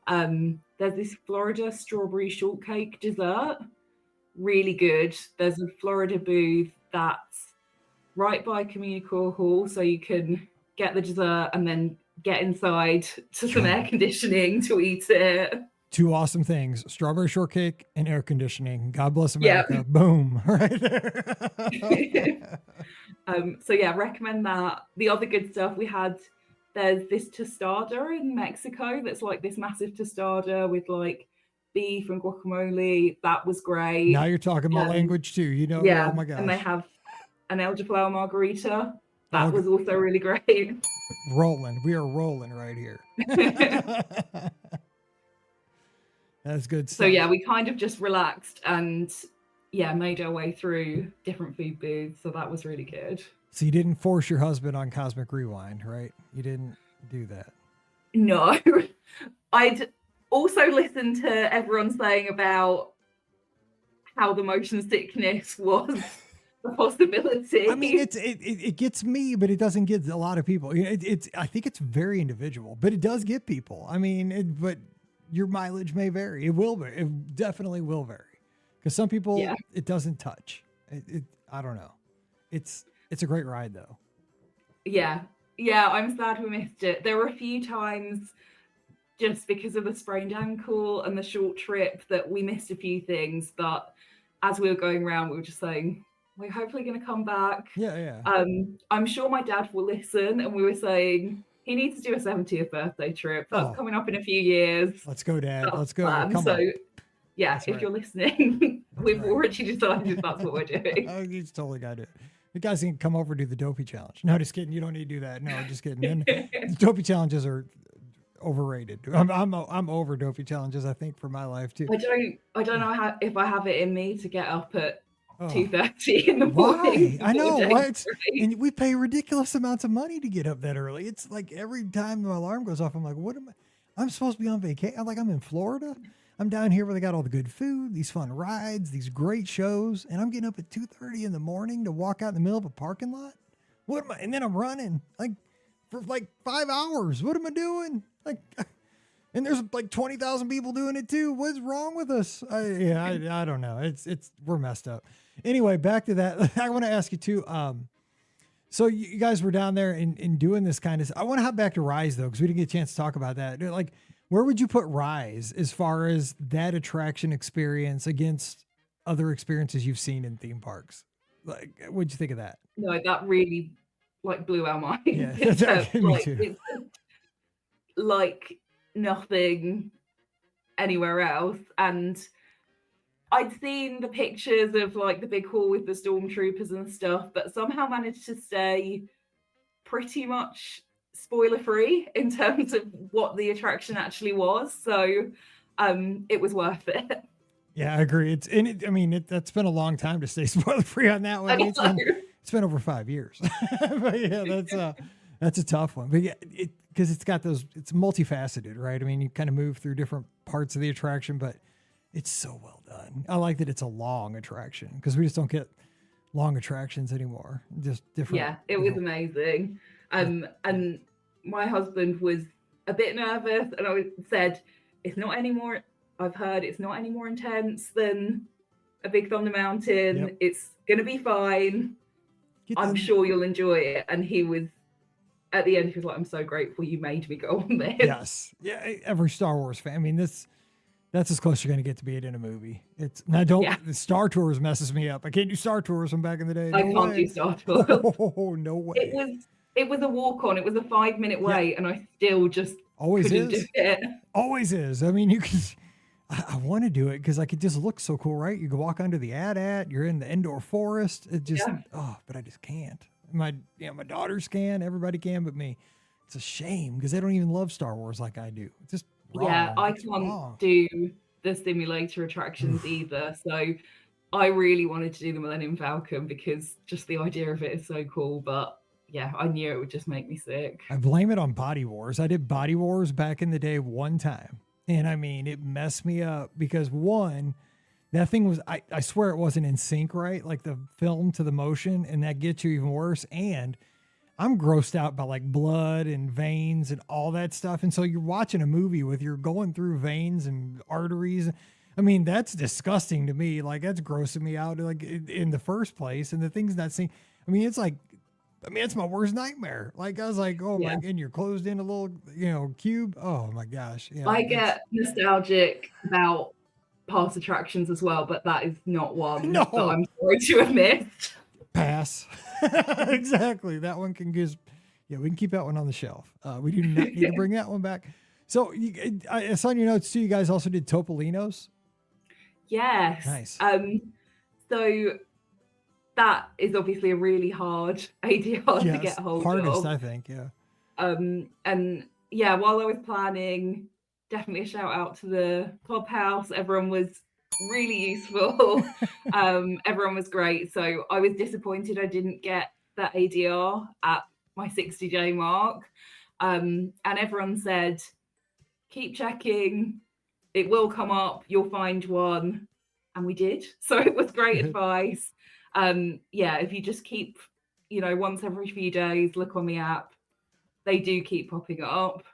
there's this Florida strawberry shortcake dessert, really good. There's a Florida booth that's right by Communicore Hall, so you can get the dessert and then get inside to some air conditioning to eat it. Two awesome things: strawberry shortcake and air conditioning. God bless America. Yep. Boom, right there. So yeah, recommend that. The other good stuff we had, there's this tostada in Mexico that's like this massive tostada with like beef and guacamole. That was great. Now you're talking my language too. Yeah. Oh my gosh. And they have an elderflower margarita. That was also really great. Rolling. We are rolling right here. That's good stuff. So yeah, we kind of just relaxed and made our way through different food booths. So that was really good. So you didn't force your husband on Cosmic Rewind, right? You didn't do that. No. I'd also listened to everyone saying about how the motion sickness was a possibility. I mean, it gets me, but it doesn't get a lot of people. I think it's very individual, but it does get people. I mean, but your mileage may vary. It will vary. It definitely will vary. Because some people, it doesn't touch. I don't know. It's a great ride, though. Yeah, I'm sad we missed it. There were a few times, just because of the sprained ankle and the short trip, that we missed a few things. But as we were going around, we were just saying, we're hopefully going to come back. Yeah. I'm sure my dad will listen. And we were saying, he needs to do a 70th birthday trip. That's coming up in a few years. Let's go, Dad. Let's go. Come so, on. Yeah, that's if you're listening, we've already decided that's what we're doing. Oh, he's totally got it. You guys can come over and do the Dopey Challenge. No, just kidding. You don't need to do that. No, just kidding. The Dopey Challenges are overrated. I'm over Dopey Challenges, I think, for my life too. I don't know if I have it in me to get up at 2:30 in the morning. I know. And we pay ridiculous amounts of money to get up that early. It's like every time my alarm goes off, I'm like, what am I? I'm supposed to be on vacation. I'm in Florida. I'm down here where they got all the good food, these fun rides, these great shows, and I'm getting up at 2:30 in the morning to walk out in the middle of a parking lot. What am I? And then I'm running for 5 hours. What am I doing? And there's 20,000 people doing it too. What's wrong with us? I don't know. We're messed up. Anyway, back to that. I want to ask you too. So you guys were down there and doing this kind of. I want to hop back to Rise though, because we didn't get a chance to talk about that. Where would you put Rise as far as that attraction experience against other experiences you've seen in theme parks? What'd you think of that? No, that really blew our minds. Yeah, me too. It's like nothing anywhere else. And I'd seen the pictures of the big hall with the stormtroopers and stuff, but somehow managed to stay pretty much spoiler free in terms of what the attraction actually was. So it was worth it. Yeah, I agree. That's been a long time to stay spoiler free on that one. It's been over 5 years. But yeah, that's a tough one. But yeah, because it's got it's multifaceted, right? I mean, you kind of move through different parts of the attraction, but it's so well done. I like that it's a long attraction because we just don't get long attractions anymore. Just different. Yeah, it was amazing. And my husband was a bit nervous, and I said, it's not any more. I've heard it's not any more intense than a Big Thunder Mountain. Yep. It's going to be fine. I'm sure you'll enjoy it. And he was, at the end, he was like, I'm so grateful you made me go on this. Yes. Yeah. Every Star Wars fan. I mean, that's That's as close you're going to get to be it in a movie. It's now don't Yeah. the Star Tours messes me up. I can't do Star Tours from back in the day. I No can't way. do Star Tours. Oh, no way. It was a walk on. It was a 5-minute Yeah. wait, and I still just Always couldn't is. do it. Always is. I mean, you can. I want to do it because like it just looks so cool, right? You can walk under the AT-AT. You're in the indoor forest. It just but I just can't. My daughters can. Everybody can, but me. It's a shame because they don't even love Star Wars like I do. It's just wrong. Yeah, I It's can't wrong. do the simulator attractions either. So I really wanted to do the Millennium Falcon because just the idea of it is so cool. But yeah, I knew it would just make me sick. I blame it on Body Wars. I did Body Wars back in the day one time. And I mean, it messed me up because one, that thing was, I swear it wasn't in sync, right? Like the film to the motion, and that gets you even worse. And I'm grossed out by like blood and veins and all that stuff. And so you're watching a movie with you're going through veins and arteries. I mean, that's disgusting to me. Like that's grossing me out like in the first place. And the thing's not seeing, I mean, it's my worst nightmare. Like I was like, oh my, and you're closed in a little, cube. Oh my gosh. Yeah. I get nostalgic about past attractions as well, but that is not one that I'm sorry to have missed. Pass. Exactly. That one can just, we can keep that one on the shelf. We do not need to bring that one back. So I saw in your notes too, you guys also did Topolinos. Yes. Nice. So that is obviously a really hard ADR to get hold hardest, of. I think. Yeah. And yeah, while I was planning, definitely a shout out to the clubhouse. Everyone was really useful. Everyone was great. So I was disappointed I didn't get that ADR at my 60-day mark. And everyone said, keep checking. It will come up. You'll find one. And we did. So it was great advice. If you just keep, once every few days, look on the app, they do keep popping up.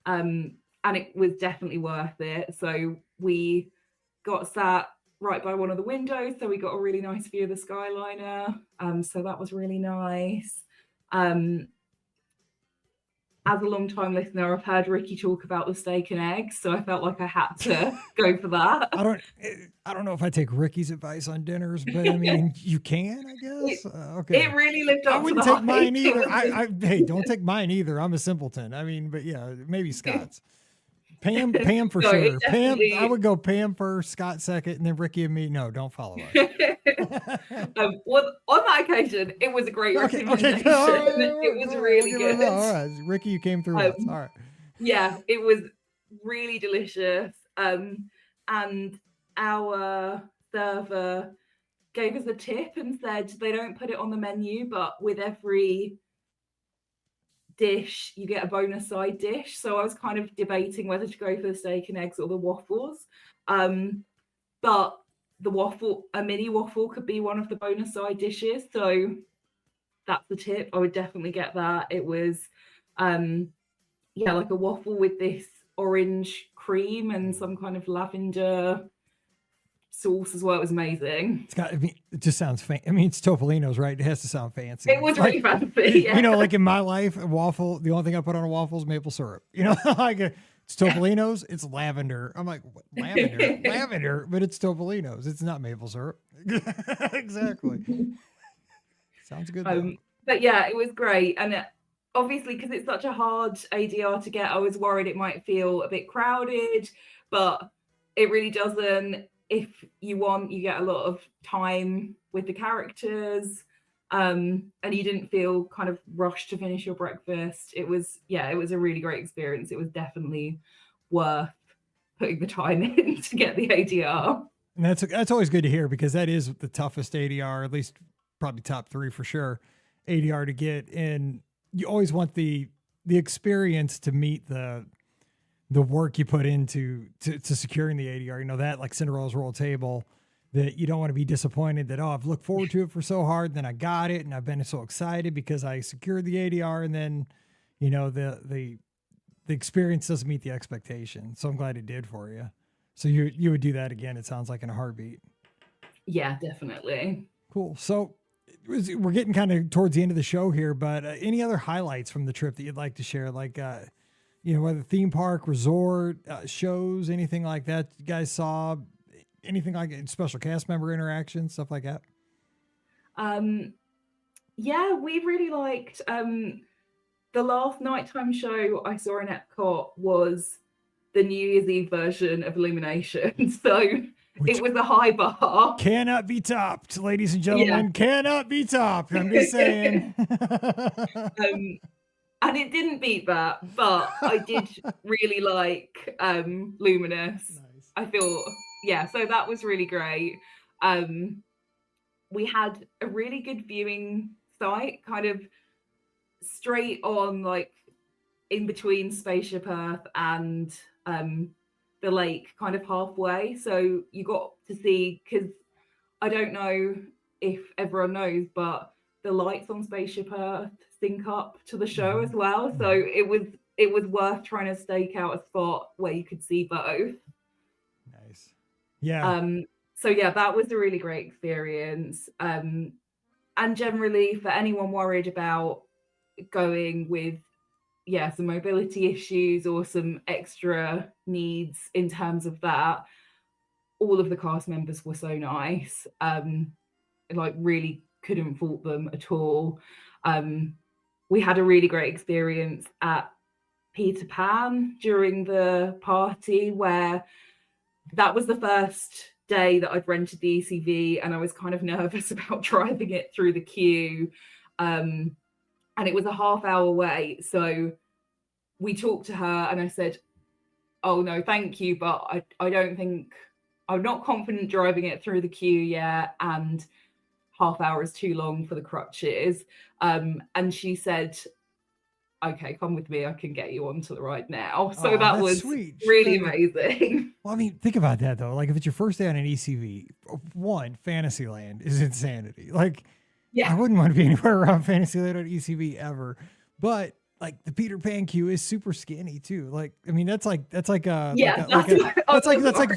And it was definitely worth it. So we got sat right by one of the windows, so we got a really nice view of the Skyliner. So that was really nice. As a long-time listener, I've heard Ricky talk about the steak and eggs, so I felt like I had to go for that. I don't know if I take Ricky's advice on dinners, but I mean, you can, I guess. Okay. It really lived up I to wouldn't the take mine hype. either. Hey, don't take mine either. I'm a simpleton. I mean, but yeah, maybe Scott's. Pam for sure. Pam, I would go Pam first, Scott second, and then Ricky and me. No, don't follow us. Well, on that occasion, it was a great recommendation. It was really good. All right, Ricky, you came through once. All right. Yeah, it was really delicious. And our server gave us a tip and said they don't put it on the menu, but with every dish you get a bonus side dish. So I was kind of debating whether to go for the steak and eggs or the waffles. But a mini waffle could be one of the bonus side dishes. So that's the tip. I would definitely get that. It was like a waffle with this orange cream and some kind of lavender sauce as well. It was amazing. It just sounds fancy. I mean, it's Topolino's, right? It has to sound fancy. It was really fancy. Yeah. Like in my life, a waffle, the only thing I put on a waffle is maple syrup. Like it's Topolino's, it's lavender. I'm like, what? Lavender, but it's Topolino's. It's not maple syrup. Exactly. Sounds good. But yeah, it was great. And obviously, because it's such a hard ADR to get, I was worried it might feel a bit crowded, but it really doesn't. If you want, you get a lot of time with the characters, and you didn't feel kind of rushed to finish your breakfast. It was a really great experience. It was definitely worth putting the time in to get the ADR. And that's always good to hear because that is the toughest ADR, at least probably top 3 for sure, ADR to get. And you always want the experience to meet the work you put into to securing the ADR, that like Cinderella's royal table, that you don't want to be disappointed that, I've looked forward to it for so hard, then I got it and I've been so excited because I secured the ADR, and then, the experience doesn't meet the expectation. So I'm glad it did for you. So you would do that again, it sounds like, in a heartbeat. Yeah, definitely. Cool. So we're getting kind of towards the end of the show here, but any other highlights from the trip that you'd like to share? Like, you know, whether theme park, resort, shows, anything like that you guys saw, anything like special cast member interactions, stuff like that? Yeah, we really liked the last nighttime show I saw in Epcot was the New Year's Eve version of Illumination. So Which it was a high bar. cannot be topped, ladies and gentlemen. Cannot be topped. I'm just saying. And it didn't beat that, but I did really like Luminous. Nice. I thought, yeah, so that was really great. We had a really good viewing site, kind of straight on, like in between Spaceship Earth and the lake, kind of halfway. So you got to see, because I don't know if everyone knows, but the lights on Spaceship Earth sync up to the show as well. So it was worth trying to stake out a spot where you could see both. Nice. Yeah. So yeah, that was a really great experience. And generally, for anyone worried about going with some mobility issues or some extra needs in terms of that, all of the cast members were so nice. Like really couldn't fault them at all. We had a really great experience at Peter Pan during the party, where that was the first day that I'd rented the ECV, and I was kind of nervous about driving it through the queue. And it was a half-hour wait. So we talked to her and I said, oh no, thank you, but I don't think, I'm not confident driving it through the queue yet, and half hour is too long for the crutches. And she said, okay, come with me, I can get you onto the ride now. So that was sweet. really amazing. Well, I mean, think about that though. Like if it's your first day on an ECV, one, Fantasyland is insanity. Like, I wouldn't want to be anywhere around Fantasyland on ECV ever. But like the Peter Pan queue is super skinny too. Like, I mean, that's like the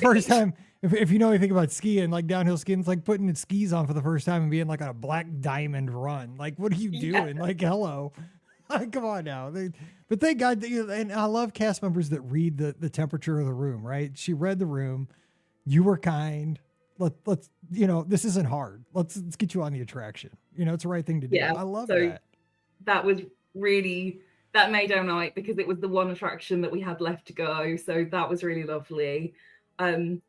first time. If you know anything about skiing, like downhill skiing, it's like putting skis on for the first time and being like on a black diamond run. Like, what are you doing? Like, hello. Like, come on now. But thank God that and I love cast members that read the temperature of the room, right? She read the room. You were kind. Let's this isn't hard. Let's get you on the attraction. It's the right thing to do. I love that. That was really, that made our night because it was the one attraction that we had left to go. So that was really lovely. But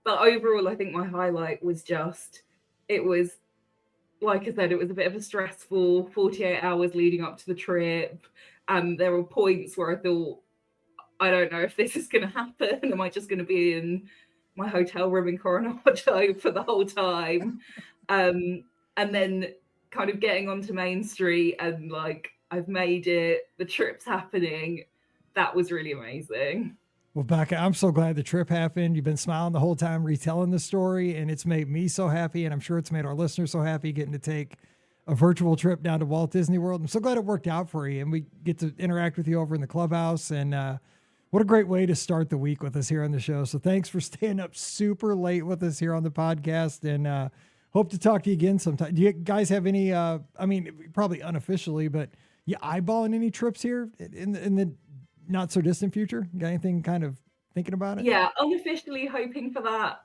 overall, I think my highlight was just, it was, like I said, it was a bit of a stressful 48 hours leading up to the trip. And there were points where I thought, I don't know if this is going to happen. Am I just going to be in my hotel room in Coronado for the whole time? And then kind of getting onto Main Street and like, I've made it, the trip's happening. That was really amazing. Well, Becca, I'm so glad the trip happened. You've been smiling the whole time retelling the story, and it's made me so happy, and I'm sure it's made our listeners so happy getting to take a virtual trip down to Walt Disney World. I'm so glad it worked out for you, and we get to interact with you over in the clubhouse, and what a great way to start the week with us here on the show. So thanks for staying up super late with us here on the podcast, and hope to talk to you again sometime. Do you guys have any, I mean, probably unofficially, but you eyeballing any trips here in the not so distant future? Got anything kind of thinking about it? Yeah, unofficially hoping for that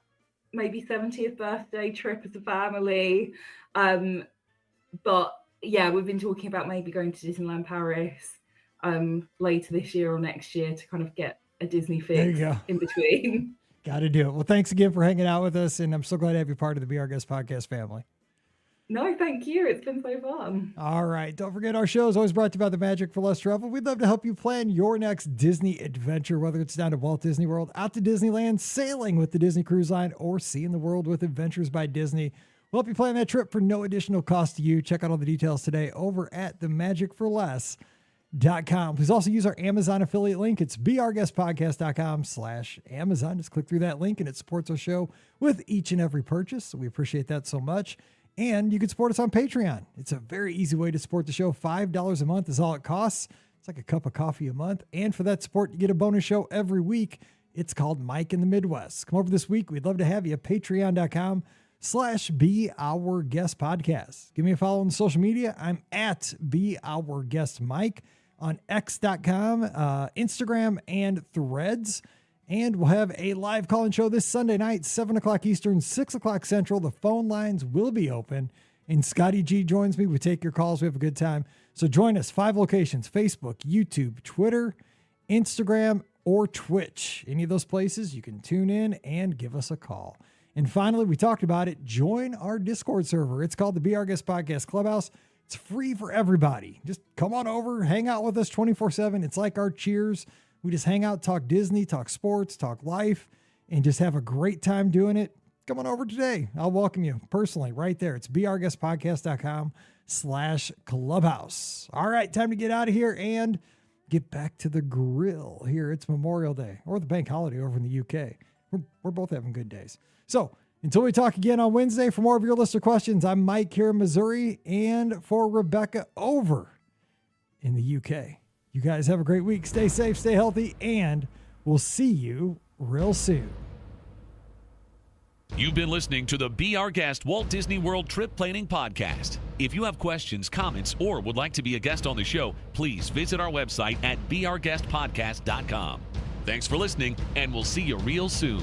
maybe 70th birthday trip as a family. But yeah, we've been talking about maybe going to Disneyland Paris later this year or next year to kind of get a Disney fix in between. Got to do it. Well, thanks again for hanging out with us, and I'm so glad to have you part of the Be Our Guest podcast family. No, thank you. It's been so fun. All right. Don't forget our show is always brought to you by the Magic for Less Travel. We'd love to help you plan your next Disney adventure, whether it's down to Walt Disney World, out to Disneyland, sailing with the Disney Cruise Line, or seeing the world with Adventures by Disney. We'll help you plan that trip for no additional cost to you. Check out all the details today over at themagicforless.com. Please also use our Amazon affiliate link. It's beourguestpodcast.com/Amazon. Just click through that link and it supports our show with each and every purchase. So we appreciate that so much. And you can support us on Patreon. It's a very easy way to support the show. $5 a month is all it costs. It's like a cup of coffee a month. And for that support, you get a bonus show every week. It's called Mike in the Midwest. Come over this week. We'd love to have you at patreon.com/beourguestpodcast. Give me a follow on social media. I'm at beourguestmike on X.com, Instagram, and Threads. And we'll have a live call-in show this Sunday night, 7 o'clock Eastern, 6 o'clock Central. The phone lines will be open. And Scotty G joins me. We take your calls. We have a good time. So join us. 5 locations: Facebook, YouTube, Twitter, Instagram, or Twitch. Any of those places, you can tune in and give us a call. And finally, we talked about it. Join our Discord server. It's called the Be Our Guest Podcast Clubhouse. It's free for everybody. Just come on over, hang out with us 24/7. It's like our Cheers. We just hang out, talk Disney, talk sports, talk life, and just have a great time doing it. Come on over today. I'll welcome you personally right there. It's beourguestpodcast.com/clubhouse. All right, time to get out of here and get back to the grill here. It's Memorial Day or the bank holiday over in the UK. We're both having good days. So until we talk again on Wednesday, for more of your listener questions, I'm Mike here in Missouri, and for Rebecca over in the UK. You guys have a great week. Stay safe, stay healthy, and we'll see you real soon. You've been listening to the Be Our Guest Walt Disney World Trip Planning Podcast. If you have questions, comments, or would like to be a guest on the show, please visit our website at beourguestpodcast.com. Thanks for listening, and we'll see you real soon.